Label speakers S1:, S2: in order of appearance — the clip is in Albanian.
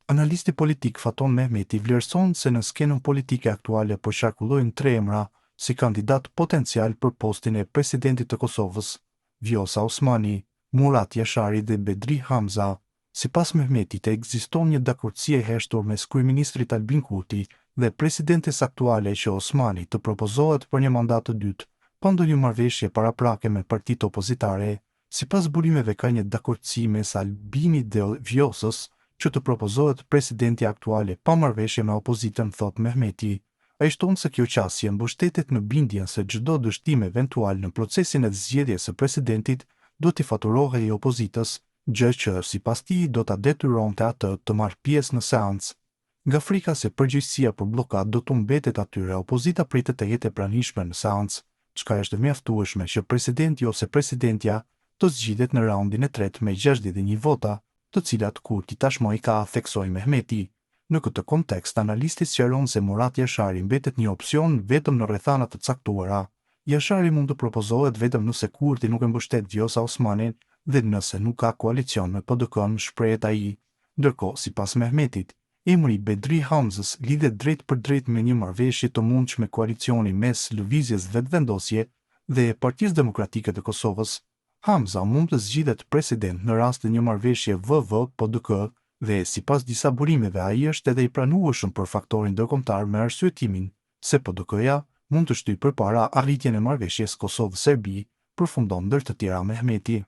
S1: Analisti politik Faton Mehmeti vlerëson se në skenën politike aktuale po qarkullojnë tre emra si kandidat potencial për postin e presidentit të Kosovës: Vjosa Osmani, Murat Jashari dhe Bedri Hamza. Sipas Mehmetit, ekziston një dakordësi e heshtur mes kryeministrit Albin Kurti dhe presidentes aktuale që Osmani të propozohet për një mandat të dytë, pa ndonjë marrëveshje paraprake me partitë opozitare. Sipas burimeve ka një dakordësi mes Albinit dhe Vjosës që të propozohet presidenti aktuale pa marrëveshje me opozitën, thot Mehmeti. Ai shton se kjo qasje mbështetet në bindjen se çdo dështim eventual në procesin e zgjedhjes së presidentit do t'i faturohej opozitës, gjë që sipas tij do ta detyronte atë të marrë pjesë në seancë. Nga frika se përgjegjësia për bllokat do të mbetet atyre, opozita pritet të jetë e pranishme në seancë, çka është mjaftueshme që presidenti ose presidentja të zgjidhet në raundin e tretë me 61 vota, të cilat Kurti tashmë i ka, theksoi Mehmeti. Në këtë kontekst, analisti sqaron se Murat Jashari mbetet një opsion vetëm në rrethana të caktuara. Jashari mund të propozohet vetëm nëse Kurti nuk e mbështet Vjosa Osmanin dhe nëse nuk ka koalicion me PDK-n, shprehet ai. Ndërkohë, sipas Mehmetit, emri Bedri Hamzës lidhet drejt për drejt me një marrëveshje të mundshme koalicioni mes Lëvizjes Vetëvendosje dhe Partisë Demokratike të Kosovës. Hamza mund të zgjidhet president në rast të një marrëveshje VV-PDK dhe sipas disa burimeve ai është edhe i pranueshëm për faktorin ndërkombëtar me arsyetimin se PDK-ja mund të shtyjë përpara arritjen e marrëveshjes Kosovë-Serbi, përfundon ndër të tjera Mehmeti.